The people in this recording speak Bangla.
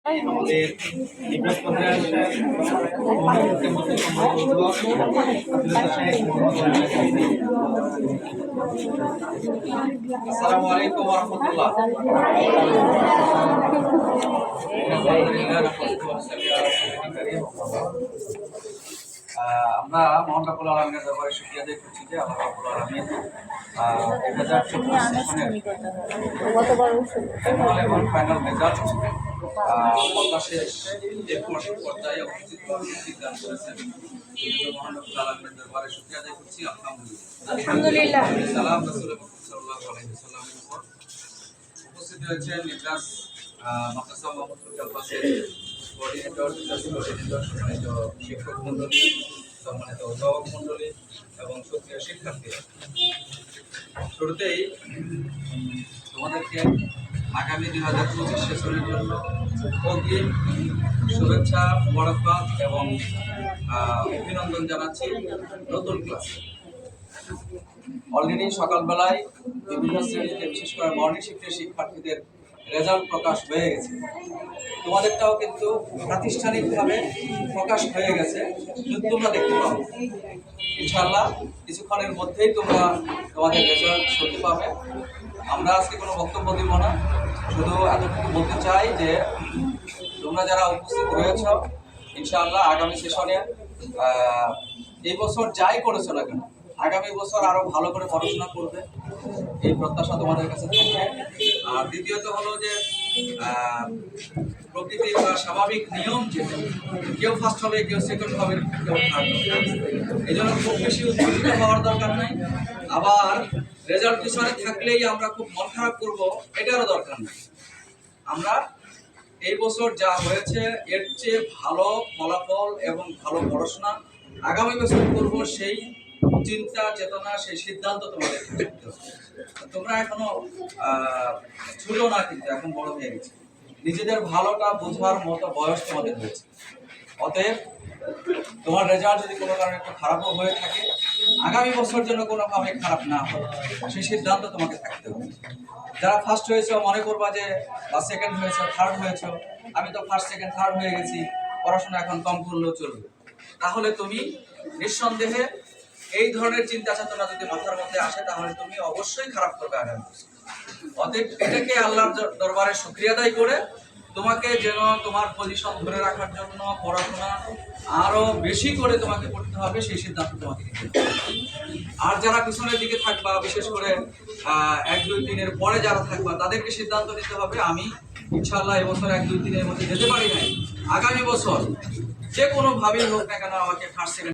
আমাদের আসসালামু আলাইকুম ওয়া রাহমাতুল্লাহ। আমরা মহান রাব্বুল আলামিনের দরবারে শুকরিয়া আদায় করছি যে আল্লাহ রাব্বুল আলামিন 2024 সেশনের এবং ফাইনাল রেজাল্ট প্রকাশের এক মাসের পর্যায়ে উপস্থিত দান করেছেন। মহান রাব্বুল আলামিনের দরবারে শুকরিয়া আদায় করছি। আলহামদুলিল্লাহ। সালাম রাসূলুল্লাহ সাল্লাল্লাহু আলাইহি ওয়াসাল্লামের উপর। উপস্থিত হয়েছেন নিকাস মাদ্রাসা মোহাম্মদপুর ক্যাম্পাসের কোঅর্ডিনেটর, সম্মানিত শিক্ষক মন্ডলী, সম্মানিত অভিভাবক মন্ডলী এবং সক্রিয় শিক্ষার্থীরা। শুরুতেই তোমাদেরকে আগামী 2025 সেশনের জন্য অগ্রিম শুভেচ্ছা, মোবারকবাদ এবং অভিনন্দন জানাচ্ছি। নতুন ক্লাস অলরেডি সকালবেলায় বিভিন্ন শ্রেণীতে, বিশেষ করে মর্নিং শিফটের শিক্ষার্থীদের রেজাল্ট প্রকাশ হয়ে গেছে। তোমাদেরটাও কিন্তু প্রাতিষ্ঠানিকভাবে প্রকাশ হয়ে গেছে, তোমরা দেখতে পাবে ইনশাআল্লাহ। কিছুক্ষণের মধ্যেই তোমরা তোমাদের রেজাল্ট শুনতে পাবে। আমরা আজকে কোনো বক্তব্য দিব না, শুধু এতটুকু বলতে চাই যে তোমরা যারা উপস্থিত রয়েছ ইনশাআল্লাহ আগামী সেশনে এই বছর যাই করেছো না কেন, আগামী বছর আরো ভালো করে পড়াশোনা করবে, এই প্রত্যাশা তোমাদের কাছে থাকবে। আর দ্বিতীয়ত হলো যে প্রকৃতির বা স্বাভাবিক নিয়ম যেটা, কেউ ফার্স্ট হবে, কেউ সেকেন্ড হবে, কেউ থার্ড হবে। এই জন্য খুব বেশি উদ্বিগ্ন হওয়ার দরকার নাই। আবার রেজাল্ট পিছনে থাকলেই আমরা খুব মন খারাপ করবো, এটারও দরকার নেই। আমরা এই বছর যা হয়েছে এর চেয়ে ভালো ফলাফল এবং ভালো পড়াশোনা আগামী বছর করবো, সেই চিন্তা চেতনা, সেই সিদ্ধান্ত তোমাদের থাকতে হবে। তোমরা এখনো ছোট না, কিন্তু এখন বড় হয়ে গেছে। নিজেদের ভালোটা বোঝার মতো বয়স তোমাদের হয়েছে। অতএব তোমার রেজাল্ট যদি কোনো কারণে একটু খারাপও হয়ে থাকে, আগামী বছর যেন কোনোভাবে খারাপ না হয়, সেই সিদ্ধান্ত তোমাকে থাকতে হবে। যারা ফার্স্ট হয়েছে মনে করবা যে, বা সেকেন্ড হয়েছে, থার্ড হয়েছে, আমি তো ফার্স্ট সেকেন্ড থার্ড হয়ে গেছি, পড়াশোনা এখন কম করলেও চলবে। তাহলে তুমি নিঃসন্দেহে এই ধরনের চিন্তা চেতনা যদি মাথার মধ্যে আসে, তাহলে তুমি অবশ্যই খারাপ করবে আগামী বছর। অতএব এটাকে আল্লাহর দরবারে শুকরিয়া আদায় করে তোমাকে যেন তোমার পজিশন ধরে রাখার জন্য পড়াশোনা আরো বেশি করে তোমাকে করতে হবে, সেই সিদ্ধান্ত তোমাকে নিতে হবে। আর যারা পিছনের দিকে থাকবা, বিশেষ করে 1, 2, 3 পরে যারা থাকবা, তাদেরকে সিদ্ধান্ত নিতে হবে, আমি ইনশাআল্লাহ এবছর 1, 2, 3 মধ্যে যেতে পারি নাই, আগামী বছর যে কোনো ভাবেই হোক না কেন আমাকে ফার্স্ট সেকেন্ড